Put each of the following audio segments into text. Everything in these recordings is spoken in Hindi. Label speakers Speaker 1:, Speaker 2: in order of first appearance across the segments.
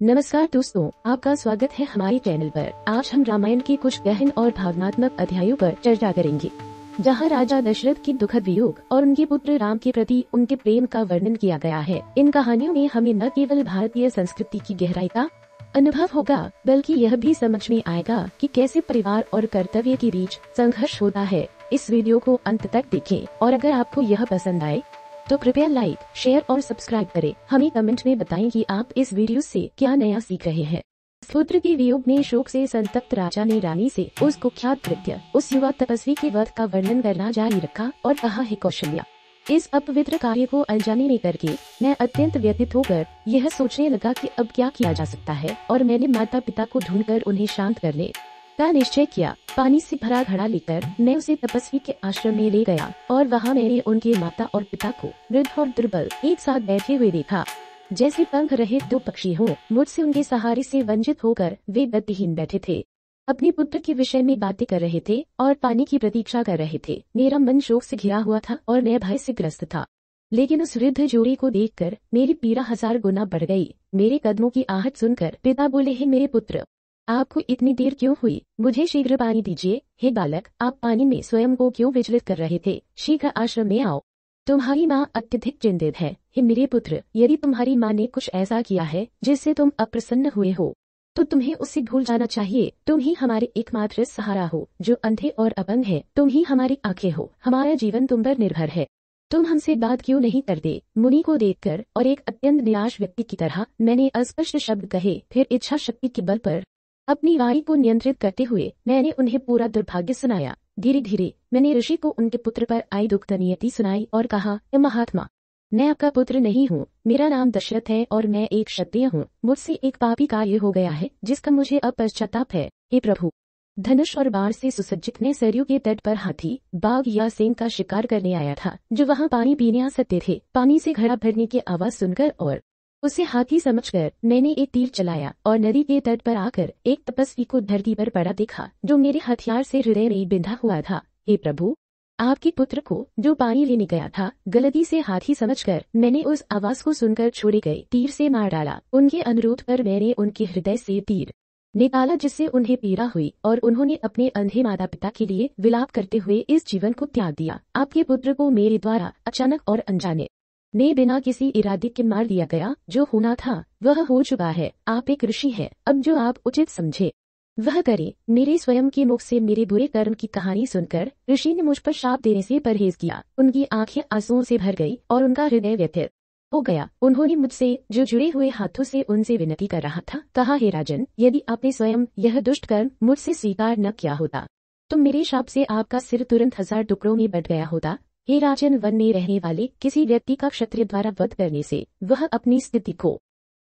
Speaker 1: नमस्कार दोस्तों, आपका स्वागत है हमारे चैनल पर। आज हम रामायण के कुछ गहन और भावनात्मक अध्यायों पर चर्चा करेंगे, जहां राजा दशरथ की दुखद वियोग और उनके पुत्र राम के प्रति उनके प्रेम का वर्णन किया गया है। इन कहानियों में हमें न केवल भारतीय संस्कृति की गहराई का अनुभव होगा, बल्कि यह भी समझ में आएगा कि कैसे परिवार और कर्तव्य के बीच संघर्ष होता है। इस वीडियो को अंत तक देखें और अगर आपको यह पसंद आए तो कृपया लाइक, शेयर और सब्सक्राइब करें। हमें कमेंट में बताएं कि आप इस वीडियो से क्या नया सीख रहे हैं। पुत्र के वियोग में शोक से संतप्त राजा ने रानी से उस कुख्यात कृत्य, उस युवा तपस्वी के वध का वर्णन करना जारी रखा और कहा, हे कौशल्या, इस अपवित्र कार्य को अनजाने में करके मैं अत्यंत व्यथित होकर यह सोचने लगा कि अब क्या किया जा सकता है, और मैंने माता पिता को ढूंढकर उन्हें शांत करने का निश्चय किया। पानी से भरा घड़ा लेकर मैं उसे तपस्वी के आश्रम में ले गया और वहाँ मैंने उनके माता और पिता को वृद्ध और दुर्बल एक साथ बैठे हुए देखा, जैसे पंख रहित दो पक्षी हो। मुझसे उनके सहारे से वंचित होकर वे गतिहीन बैठे थे, अपने पुत्र के विषय में बातें कर रहे थे और पानी की प्रतीक्षा कर रहे थे। मेरा मन शोक से घिरा हुआ था और मैं भय से ग्रस्त था, लेकिन उस वृद्ध जोड़ी को देखकर मेरी पीड़ा 1000 गुना बढ़ गई। मेरे कदमों की आहट सुनकर पिता बोले, हे मेरे पुत्र, आपको इतनी देर क्यों हुई? मुझे शीघ्र पानी दीजिए। हे बालक, आप पानी में स्वयं को क्यों विचलित कर रहे थे? शीघ्र आश्रम में आओ, तुम्हारी माँ अत्यधिक चिंतित है। हे मेरे पुत्र, यदि तुम्हारी माँ ने कुछ ऐसा किया है जिससे तुम अप्रसन्न हुए हो, तो तुम्हें उससे भूल जाना चाहिए। तुम ही हमारे एकमात्र सहारा हो, जो अंधे और अपंग है। तुम ही हमारी आंखें हो, हमारा जीवन तुम पर निर्भर है। तुम हमसे बात क्यों नहीं करते? मुनि को देखकर और एक अत्यंत निराश व्यक्ति की तरह मैंने अस्पष्ट शब्द कहे। फिर इच्छा शक्ति के बल पर अपनी वाणी को नियंत्रित करते हुए मैंने उन्हें पूरा दुर्भाग्य सुनाया। धीरे धीरे मैंने ऋषि को उनके पुत्र पर आई दुख नियति सुनाई और कहा, हे महात्मा, मैं आपका पुत्र नहीं हूँ। मेरा नाम दशरथ है और मैं एक क्षत्रिय हूँ। मुझसे एक पापी कार्य हो गया है जिसका मुझे अब पश्चाताप है। हे प्रभु, धनुष और बाण से सुसज्जित मैं सरयू के तट पर हाथी, बाघ या सेंग का शिकार करने आया था, जो वहाँ पानी पीने आ सकते थे। पानी से घड़ा भरने की आवाज सुनकर और उसे हाथी समझकर मैंने एक तीर चलाया और नदी के तट पर आकर एक तपस्वी को धरती पर पड़ा देखा, जो मेरे हथियार से हृदय में बिंधा हुआ था। हे प्रभु, आपके पुत्र को, जो पानी लेने गया था, गलती से हाथी समझकर मैंने उस आवाज को सुनकर छोड़े गए तीर से मार डाला। उनके अनुरोध पर मैंने उनके हृदय से तीर निकाला, जिससे उन्हें पीड़ा हुई और उन्होंने अपने अंधे माता पिता के लिए विलाप करते हुए इस जीवन को त्याग दिया। आपके पुत्र को मेरे द्वारा अचानक और अनजाने ने बिना किसी इरादे के मार दिया गया। जो होना था वह हो चुका है। आप एक ऋषि हैं, अब जो आप उचित समझे वह करें। मेरे स्वयं के मुख से मेरे बुरे कर्म की कहानी सुनकर ऋषि ने मुझ पर शाप देने से परहेज किया। उनकी आंखें आंसुओं से भर गई और उनका हृदय व्यथित हो गया। उन्होंने मुझसे, जो जुड़े हुए हाथों से उनसे विनती कर रहा था, कहा, हे राजन, यदि आपने स्वयं यह दुष्ट कर्म मुझसे स्वीकार न किया होता तो मेरे शाप से आपका सिर तुरंत 1000 टुकड़ों में बट गया होता। हे राजन, वन में रहने वाले किसी व्यक्ति का क्षत्रिय द्वारा वध करने से वह अपनी स्थिति खो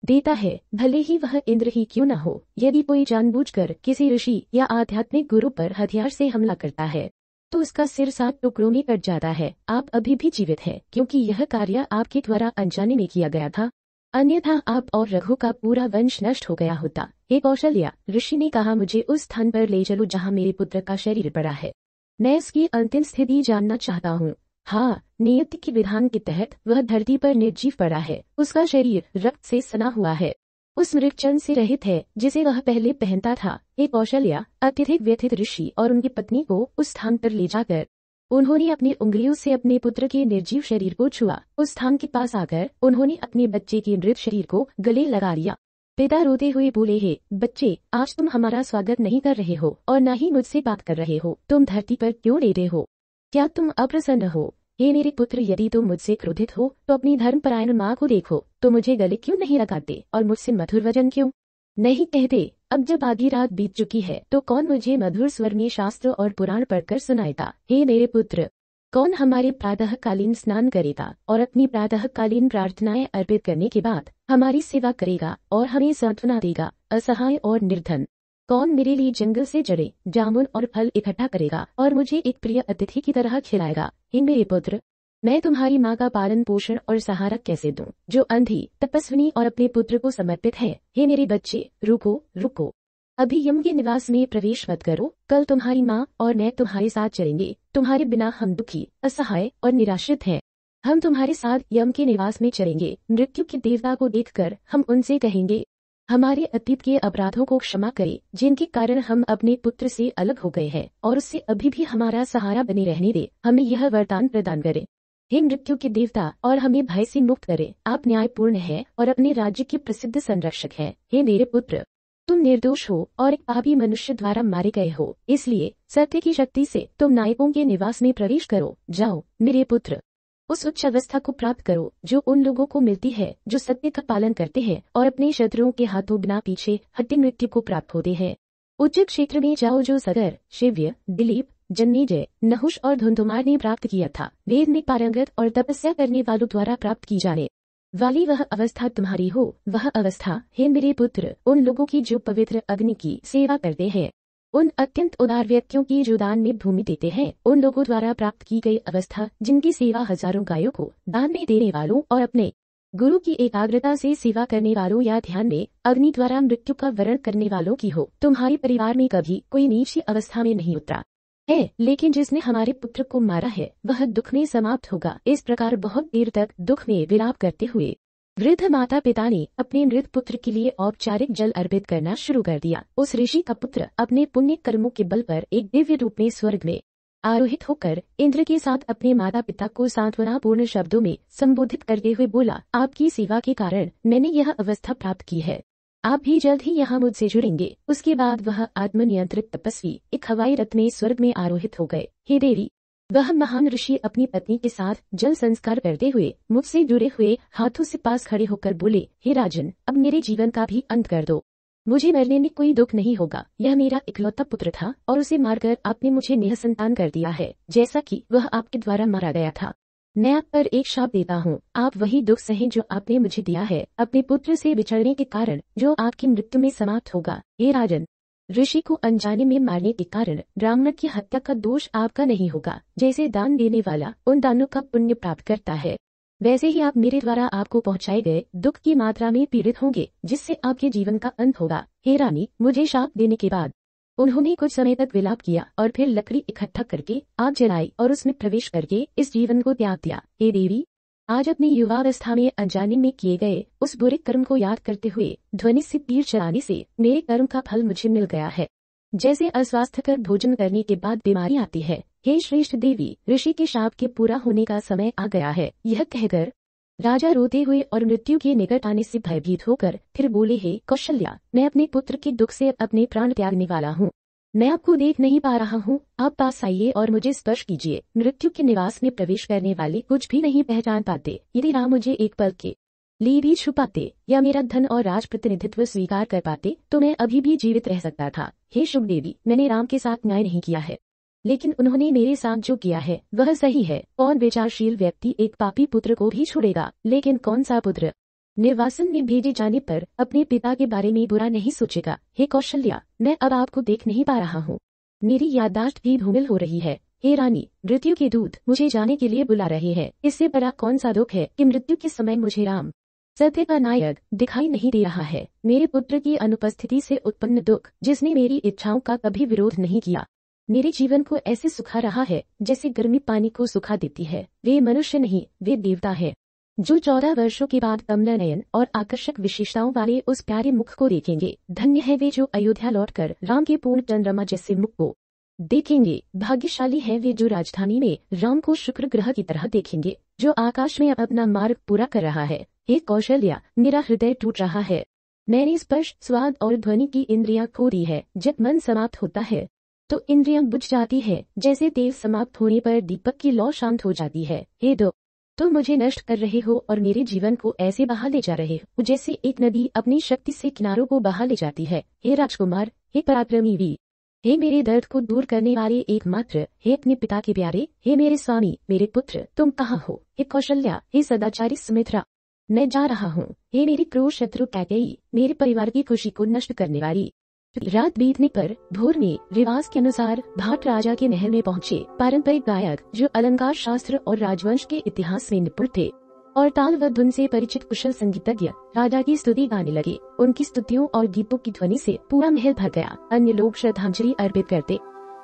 Speaker 1: देता है, भले ही वह इंद्र ही क्यों न हो। यदि कोई जानबूझकर किसी ऋषि या आध्यात्मिक गुरु पर हथियार से हमला करता है तो उसका सिर 7 टुकड़ों में कट जाता है। आप अभी भी जीवित हैं, क्योंकि यह कार्य आपके द्वारा अनजाने में किया गया था, अन्यथा आप और रघु का पूरा वंश नष्ट हो गया होता। हे कौशल्या, ऋषि ने कहा, मुझे उस स्थान पर ले चलो जहाँ मेरे पुत्र का शरीर पड़ा है। मैं उसकी अंतिम स्थिति जानना चाहता हूँ। हाँ, नियति के विधान के तहत वह धरती पर निर्जीव पड़ा है। उसका शरीर रक्त से सना हुआ है, उस मृगचर्म से रहित है जिसे वह पहले पहनता था। हे कौशल्या, अत्यधिक व्यथित ऋषि और उनकी पत्नी को उस स्थान पर ले जाकर उन्होंने अपनी उंगलियों से अपने पुत्र के निर्जीव शरीर को छुआ। उस स्थान के पास आकर उन्होंने अपने बच्चे के मृत शरीर को गले लगा लिया। पिता रोते हुए बोले, हे बच्चे, आज तुम हमारा स्वागत नहीं कर रहे हो और न ही मुझसे बात कर रहे हो। तुम धरती पर क्यों लेटे हो? क्या तुम अप्रसन्न हो? हे मेरे पुत्र, यदि तुम मुझसे क्रोधित हो तो अपनी धर्मपरायण माँ को देखो, तो मुझे गले क्यों नहीं लगाते और मुझसे मधुर वचन क्यों नहीं कहते? अब जब आधी रात बीत चुकी है तो कौन मुझे मधुर स्वर में शास्त्र और पुराण पढ़कर सुनाएगा? हे मेरे पुत्र, कौन हमारे प्रातःकालीन स्नान करेगा और अपनी प्रातःकालीन प्रार्थनाएं अर्पित करने के बाद हमारी सेवा करेगा और हमें सांत्वना देगा, असहाय और निर्धन? कौन मेरे लिए जंगल से जड़े, जामुन और फल इकट्ठा करेगा और मुझे एक प्रिय अतिथि की तरह खिलाएगा? हे मेरे पुत्र, मैं तुम्हारी माँ का पालन पोषण और सहारा कैसे दूं, जो अंधी, तपस्विनी और अपने पुत्र को समर्पित है? हे मेरे बच्चे, रुको रुको, अभी यम के निवास में प्रवेश मत करो। कल तुम्हारी माँ और मैं तुम्हारे साथ चलेंगे। तुम्हारे बिना हम दुखी, असहाय और निराश्रित हैं। हम तुम्हारे साथ यम के निवास में चलेंगे। मृत्यु के देवता को देखकर हम उनसे कहेंगे, हमारे अतीत के अपराधों को क्षमा करे जिनके कारण हम अपने पुत्र से अलग हो गए हैं, और उससे अभी भी हमारा सहारा बने रहने दे। हमें यह वरदान प्रदान करे, हे मृत्यु के देवता, और हमें भय से मुक्त करे। आप न्यायपूर्ण हैं और अपने राज्य के प्रसिद्ध संरक्षक हैं। हे मेरे पुत्र, तुम निर्दोष हो और एक पापी मनुष्य द्वारा मारे गए हो, इसलिए सत्य की शक्ति से तुम नायकों के निवास में प्रवेश करो। जाओ मेरे पुत्र, उस उच्च अवस्था को प्राप्त करो जो उन लोगों को मिलती है जो सत्य का पालन करते हैं और अपने शत्रुओं के हाथों बिना पीछे हटे मृत्यु को प्राप्त होते हैं। उच्च क्षेत्र में जाओ जो सगर, शिव्य, दिलीप, जन्मेजय, नहुष और धुंधुमार ने प्राप्त किया था। वेद में पारंगत और तपस्या करने वालों द्वारा प्राप्त की जाने वाली वह अवस्था तुम्हारी हो। वह अवस्था, हे मेरे पुत्र, उन लोगों की जो पवित्र अग्नि की सेवा करते हैं, उन अत्यंत उदार व्यक्तियों की जो दान में भूमि देते हैं, उन लोगों द्वारा प्राप्त की गई अवस्था जिनकी सेवा हजारों गायों को दान में देने वालों और अपने गुरु की एकाग्रता से सेवा करने वालों या ध्यान में अग्नि द्वारा मृत्यु का वरण करने वालों की हो। तुम्हारे परिवार में कभी कोई नीची अवस्था में नहीं उतरा है, लेकिन जिसने हमारे पुत्र को मारा है वह दुख में समाप्त होगा। इस प्रकार बहुत देर तक दुख में विलाप करते हुए वृद्ध माता पिता ने अपने मृत पुत्र के लिए औपचारिक जल अर्पित करना शुरू कर दिया। उस ऋषि का पुत्र अपने पुण्य कर्मों के बल पर एक दिव्य रूप में स्वर्ग में आरोहित होकर इंद्र के साथ अपने माता पिता को सांत्वना पूर्ण शब्दों में संबोधित करते हुए बोला, आपकी सेवा के कारण मैंने यह अवस्था प्राप्त की है। आप भी जल्द ही यहाँ मुझसे जुड़ेंगे। उसके बाद वह आत्मनियंत्रित तपस्वी एक हवाई रथ में स्वर्ग में आरोहित हो गए। हे देवी, वह महान ऋषि अपनी पत्नी के साथ जल संस्कार करते हुए मुझसे जुड़े हुए हाथों से पास खड़े होकर बोले, हे राजन, अब मेरे जीवन का भी अंत कर दो। मुझे मरने में कोई दुख नहीं होगा। यह मेरा इकलौता पुत्र था और उसे मारकर आपने मुझे निःसंतान कर दिया है, जैसा कि वह आपके द्वारा मारा गया था। मैं आप पर एक शाप देता हूँ, आप वही दुख सहें जो आपने मुझे दिया है अपने पुत्र से बिछड़ने के कारण, जो आपकी मृत्यु में समाप्त होगा। हे राजन, ऋषि को अनजाने में मारने के कारण ब्राह्मण की हत्या का दोष आपका नहीं होगा। जैसे दान देने वाला उन दानों का पुण्य प्राप्त करता है, वैसे ही आप मेरे द्वारा आपको पहुंचाए गए दुख की मात्रा में पीड़ित होंगे, जिससे आपके जीवन का अंत होगा। हे रानी, मुझे शाप देने के बाद उन्होंने कुछ समय तक विलाप किया और फिर लकड़ी इकट्ठा करके आग जलाई और उसमें प्रवेश करके इस जीवन को त्याग दिया। हे देवी, आज अपनी युवावस्था में अनजाने में किए गए उस बुरे कर्म को याद करते हुए ध्वनि से तीर चलाने से मेरे कर्म का फल मुझे मिल गया है। जैसे अस्वास्थ्यकर भोजन करने के बाद बीमारी आती है, हे श्रेष्ठ देवी, ऋषि के शाप के पूरा होने का समय आ गया है। यह कहकर राजा रोते हुए और मृत्यु के निकट आने से भयभीत होकर फिर बोले, हे कौशल्या, मैं अपने पुत्र के दुख से अपने प्राण त्यागने वाला हूँ। मैं आपको देख नहीं पा रहा हूँ, आप पास आइए और मुझे स्पर्श कीजिए। मृत्यु के निवास में प्रवेश करने वाले कुछ भी नहीं पहचान पाते। यदि राम मुझे एक पल के लिए भी छुपाते या मेरा धन और राज प्रतिनिधित्व स्वीकार कर पाते तो मैं अभी भी जीवित रह सकता था। हे शुभ देवी, मैंने राम के साथ न्याय नहीं किया है, लेकिन उन्होंने मेरे साथ जो किया है वह सही है। कौन विचारशील व्यक्ति एक पापी पुत्र को भी छोड़ेगा, लेकिन कौन सा पुत्र निर्वासन में भेजे जाने पर अपने पिता के बारे में बुरा नहीं सोचेगा। हे कौशल्या, मैं अब आपको देख नहीं पा रहा हूँ, मेरी याददाश्त भी धूमिल हो रही है। हे रानी, मृत्यु के दूत मुझे जाने के लिए बुला रहे हैं। इससे बड़ा कौन सा दुख है कि मृत्यु के समय मुझे राम, सत्य का नायक, दिखाई नहीं दे रहा है। मेरे पुत्र की अनुपस्थिति से उत्पन्न दुख, जिसने मेरी इच्छाओं का कभी विरोध नहीं किया, मेरे जीवन को ऐसे सुखा रहा है जैसे गर्मी पानी को सुखा देती है। वे मनुष्य नहीं, वे देवता है, जो 14 वर्षों के बाद कमला नयन और आकर्षक विशेषताओं वाले उस प्यारे मुख को देखेंगे। धन्य है वे जो अयोध्या लौटकर राम के पूर्ण चंद्रमा जैसे मुख को देखेंगे। भाग्यशाली है वे जो राजधानी में राम को शुक्र ग्रह की तरह देखेंगे, जो आकाश में अपना मार्ग पूरा कर रहा है। हे कौशल्या, मेरा हृदय टूट रहा है। मैंने स्पर्श, स्वाद और ध्वनि की इंद्रियां खो दी है। जब मन समाप्त होता है तो इंद्रियां बुझ जाती है, जैसे तेल समाप्त होने पर दीपक की लौ शांत हो जाती है। हे दो, तुम मुझे नष्ट कर रहे हो और मेरे जीवन को ऐसे बहा ले जा रहे हो जैसे एक नदी अपनी शक्ति से किनारों को बहा ले जाती है। हे राजकुमार, हे पराक्रमी वीर, हे मेरे दर्द को दूर करने वाले एकमात्र, हे अपने पिता के प्यारे, हे मेरे स्वामी, मेरे पुत्र, तुम कहाँ हो? हे कौशल्या, हे सदाचारी सुमित्रा, मैं जा रहा हूँ। हे मेरी क्रूर शत्रु कैकेयी, मेरे परिवार की खुशी को नष्ट करने वाली। रात बीतने पर भोर में रिवाज के अनुसार भाट राजा के महल में पहुँचे पारंपरिक गायक, जो अलंकार शास्त्र और राजवंश के इतिहास में निपुण थे और ताल व धुन से परिचित कुशल संगीतज्ञ, राजा की स्तुति गाने लगे। उनकी स्तुतियों और गीतों की ध्वनि से पूरा महल भर गया। अन्य लोग श्रद्धांजलि अर्पित करते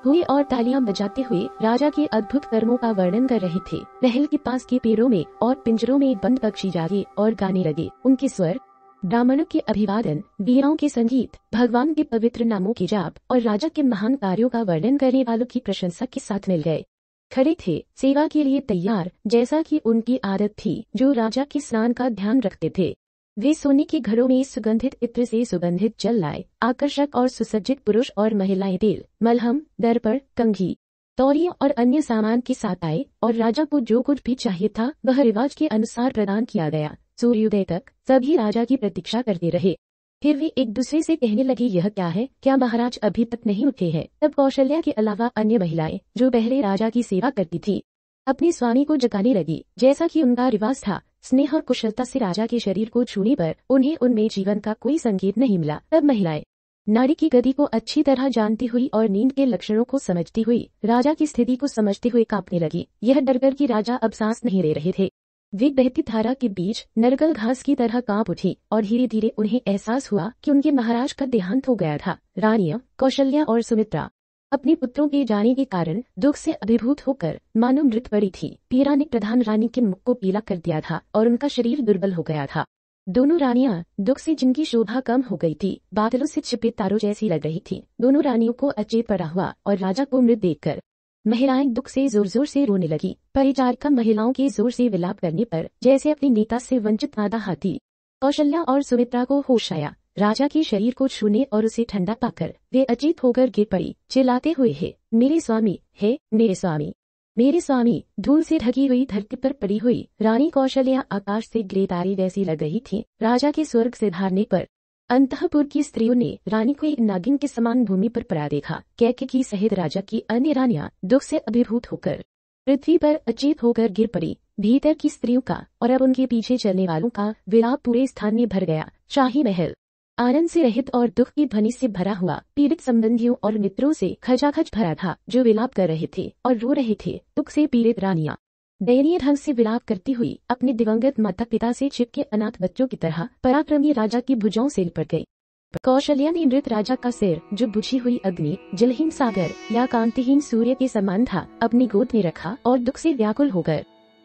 Speaker 1: हुए और तालियां बजाते हुए राजा के अद्भुत कर्मों का वर्णन कर रहे थे। महल के पास के पेड़ों में और पिंजरों में बंद पक्षी जागे और गाने लगे। उनके स्वर ब्राह्मणों के अभिवादन, वीरों के संगीत, भगवान के पवित्र नामों की जाप और राजा के महान कार्यों का वर्णन करने वालों की प्रशंसा के साथ मिल गए। खड़े थे, सेवा के लिए तैयार, जैसा कि उनकी आदत थी, जो राजा के स्नान का ध्यान रखते थे। वे सोने के घड़ों में सुगंधित इत्र से सुगंधित जल लाए। आकर्षक और सुसज्जित पुरुष और महिलाएं तेल, मलहम, दर्पण, कंघी, तौलिया और अन्य सामान के साथ आए और राजा को जो कुछ भी चाहिए था वह रिवाज के अनुसार प्रदान किया गया। सूर्योदय तक सभी राजा की प्रतीक्षा करते रहे। फिर वे एक दूसरे से कहने लगे, यह क्या है, क्या महाराज अभी तक नहीं उठे हैं? तब कौशल्या के अलावा अन्य महिलाएं जो पहले राजा की सेवा करती थी अपने स्वामी को जगाने लगी। जैसा कि उनका रिवाज था, स्नेह और कुशलता से राजा के शरीर को छूने पर उन्हें उनमें जीवन का कोई संकेत नहीं मिला। तब महिलाएं नाड़ी की गति को अच्छी तरह जानती हुई और नींद के लक्षणों को समझती हुई राजा की स्थिति को समझते हुए कांपने लगी। यह डरकर कि राजा अब सांस नहीं ले रहे थे। वे बहती धारा के बीच नरगल घास की तरह कांप उठी और धीरे धीरे उन्हें एहसास हुआ कि उनके महाराज का देहांत हो गया था। रानियां कौशल्या और सुमित्रा अपने पुत्रों के जाने के कारण दुख से अभिभूत होकर मानो मृत पड़ी थी। पीड़ा ने प्रधान रानी के मुख को पीला कर दिया था और उनका शरीर दुर्बल हो गया था। दोनों रानियां दुख से जिनकी शोभा कम हो गई थी, बादलों से छिपे तारों जैसी लग रही थी। दोनों रानियों को अचेत पड़ा हुआ और राजा को मृत देखकर महिलाएं दुख से जोर जोर से रोने लगी। परिचारिका महिलाओं के जोर से विलाप करने पर जैसे अपनी नेता से वंचित आधा हाथी, कौशल्या और सुमित्रा को होश आया। राजा के शरीर को छूने और उसे ठंडा पाकर वे अचेत होकर गिर पड़ी, चिल्लाते हुए, हे मेरे स्वामी, हे मेरे स्वामी, मेरे स्वामी। धूल से ढकी हुई धरती पर पड़ी हुई रानी कौशल्या आकाश से गिरे तारे जैसी लग रही थी। राजा के स्वर्ग से धारने पर अंतःपुर की स्त्रियों ने रानी को एक नागिन के समान भूमि पर पड़ा देखा। कैकेयी सहित राजा की अन्य रानियां दुख से अभिभूत होकर पृथ्वी पर अचेत होकर गिर पड़ी। भीतर की स्त्रियों का और अब उनके पीछे चलने वालों का विलाप पूरे स्थान में भर गया। शाही महल आनंद से रहित और दुख की ध्वनि से भरा हुआ पीड़ित संबंधियों और मित्रों से खचाखच भरा था, जो विलाप कर रहे थे और रो रहे थे। दुख से पीड़ित रानियां दयनीय ढंग से विलाप करती हुई अपने दिवंगत माता पिता से चिपके अनाथ बच्चों की तरह पराक्रमी राजा की भुजाओं से लिपट गई। कौशल्या ने मृत राजा का सिर, जो बुझी हुई अग्नि, जलहीन सागर या कांतिहीन सूर्य के समान था, अपनी गोद में रखा और दुख से व्याकुल होकर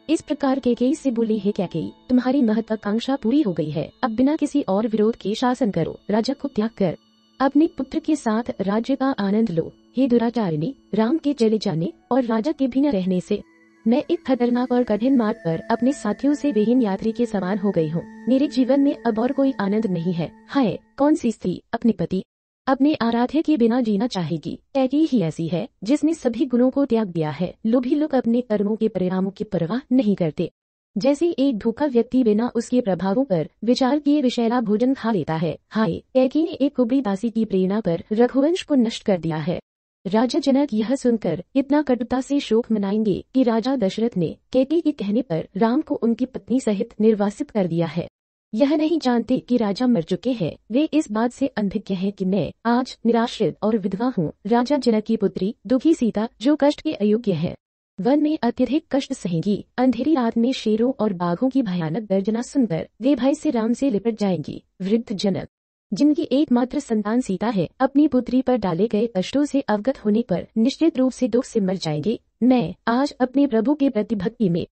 Speaker 1: इस प्रकार कैकेयी से बोली, हे कैकेयी, तुम्हारी महत्वाकांक्षा पूरी हो गई है। अब बिना किसी और विरोध के शासन करो। राजा को त्याग कर अपने पुत्र के साथ राज्य का आनंद लो। हे दुराचारिणी, राम के चले जाने और राजा के भी न रहने से मैं एक खतरनाक और कठिन मार्ग पर अपने साथियों से विहीन यात्री के समान हो गई हूँ। मेरे जीवन में अब और कोई आनंद नहीं है। हाय, कौन सी स्त्री अपने पति, अपने आराध्य के बिना जीना चाहेगी? कैकेयी ही ऐसी है जिसने सभी गुणों को त्याग दिया है। लोभी लोग अपने कर्मों के परिणामों की परवाह नहीं करते। जैसे एक भूखा व्यक्ति बिना उसके प्रभावों पर विचार किए विषैला भोजन खा लेता है। हाय, कैकेयी ने एक कुबड़ी दासी की प्रेरणा पर रघुवंश को नष्ट कर दिया है। राजा जनक यह सुनकर इतना कटुता से शोक मनाएंगे कि राजा दशरथ ने कैकेयी के कहने पर राम को उनकी पत्नी सहित निर्वासित कर दिया है। यह नहीं जानते कि राजा मर चुके हैं। वे इस बात से अनभिज्ञ हैं कि मैं आज निराश्रित और विधवा हूँ। राजा जनक की पुत्री दुखी सीता, जो कष्ट के अयोग्य है, वन में अत्यधिक कष्ट सहेंगी। अंधेरी रात में शेरों और बाघों की भयानक गर्जना सुनकर वे भय से राम से लिपट जाएंगी। वृद्ध जनक, जिनकी एकमात्र संतान सीता है, अपनी पुत्री पर डाले गए कष्टों से अवगत होने पर निश्चित रूप से दुख से मर जाएंगे। मैं आज अपने प्रभु के प्रति भक्ति में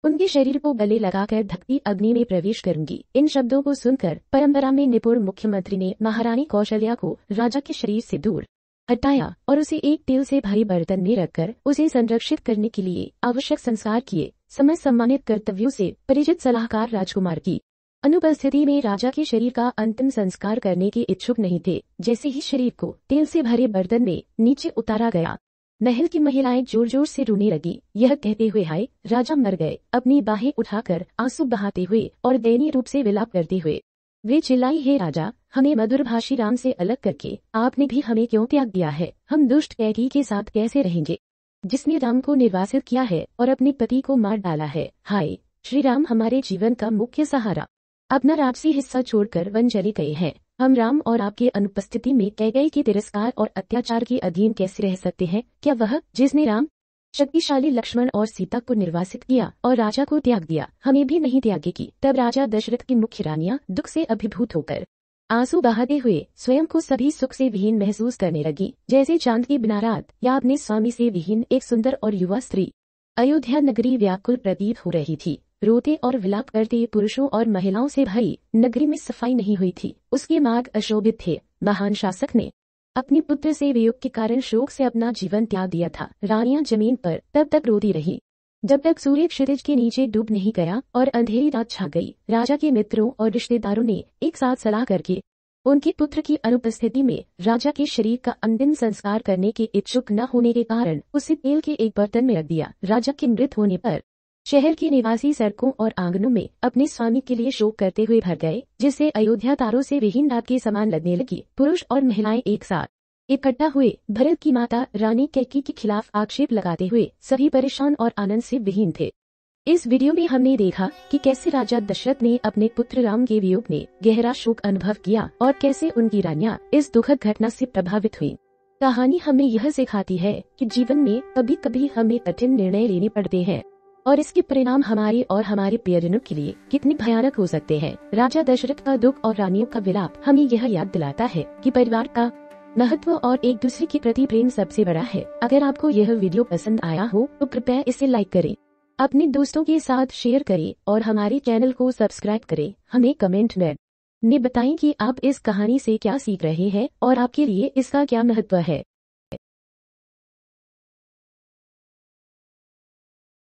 Speaker 1: उनके शरीर को गले लगाकर धकती अग्नि में प्रवेश करूंगी। इन शब्दों को सुनकर परंपरा में निपुण मुख्यमंत्री ने महारानी कौशल्या को राजा के शरीर से दूर हटाया और उसे एक तेल से भरे बर्तन में रखकर उसे संरक्षित करने के लिए आवश्यक संस्कार किए। समय सम्मानित कर्तव्यों से परिचित सलाहकार राजकुमार की अनुपस्थिति में राजा के शरीर का अंतिम संस्कार करने के इच्छुक नहीं थे। जैसे ही शरीर को तेल से भरे बर्तन में नीचे उतारा गया, महल की महिलाएं जोर जोर से रोने लगी, यह कहते हुए, हाय, राजा मर गए। अपनी बाहें उठाकर आंसू बहाते हुए और दयनीय रूप से विलाप करते हुए वे चिल्लाई, हे राजा, हमें मधुरभाषी राम से अलग करके आपने भी हमें क्यों त्याग दिया है? हम दुष्ट कैकेयी के साथ कैसे रहेंगे, जिसने राम को निर्वासित किया है और अपने पति को मार डाला है? हाय, श्री राम हमारे जीवन का मुख्य सहारा अपना राजसी हिस्सा छोड़कर वन चले गए हैं। हम राम और आपके अनुपस्थिति में कैकेयी के तिरस्कार और अत्याचार के अधीन कैसे रह सकते हैं? क्या वह, जिसने राम, शक्तिशाली लक्ष्मण और सीता को निर्वासित किया और राजा को त्याग दिया, हमें भी नहीं त्यागेगी? तब राजा दशरथ की मुख्य रानियां दुख से अभिभूत होकर आंसू बहाते हुए स्वयं को सभी सुख से विहीन महसूस करने लगी, जैसे चांद की बिना रात या अपने स्वामी से विहीन एक सुंदर और युवा स्त्री। अयोध्या नगरी व्याकुल प्रतीत हो रही थी। रोते और विलाप करते पुरुषों और महिलाओं से भरी नगरी में सफाई नहीं हुई थी। उसके मार्ग अशोभित थे। महान शासक ने अपने पुत्र से वियोग के कारण शोक से अपना जीवन त्याग दिया था। रानियां जमीन पर तब तक रोती रही जब तक सूर्य क्षितिज के नीचे डूब नहीं गया और अंधेरी रात छा गई। राजा के मित्रों और रिश्तेदारों ने एक साथ सलाह करके उनके पुत्र की अनुपस्थिति में राजा के शरीर का अंतिम संस्कार करने के इच्छुक न होने के कारण उसे तेल के एक बर्तन में रख दिया। राजा के मृत होने पर शहर के निवासी सड़कों और आंगनों में अपने स्वामी के लिए शोक करते हुए भर गए, जिससे अयोध्या तारों से विहीन रात के समान लगने लगी। पुरुष और महिलाएं एक साथ इकट्ठा हुए। भरत की माता रानी कैकेयी के खिलाफ आक्षेप लगाते हुए सभी परेशान और आनंद से विहीन थे। इस वीडियो में हमने देखा कि कैसे राजा दशरथ ने अपने पुत्र राम के वियोग में गहरा शोक अनुभव किया और कैसे उनकी रानियां इस दुखद घटना से प्रभावित हुई। कहानी हमें यह सिखाती है कि जीवन में कभी कभी हमें कठिन निर्णय लेने पड़ते हैं और इसके परिणाम हमारे और हमारे प्रियजनों के लिए कितने भयानक हो सकते हैं। राजा दशरथ का दुख और रानियों का विलाप हमें यह याद दिलाता है कि परिवार का महत्व और एक दूसरे के प्रति प्रेम सबसे बड़ा है। अगर आपको यह वीडियो पसंद आया हो तो कृपया इसे लाइक करें, अपने दोस्तों के साथ शेयर करें और हमारे चैनल को सब्सक्राइब करें। हमें कमेंट में बताएं कि आप इस कहानी से क्या सीख रहे हैं और आपके लिए इसका क्या महत्व है।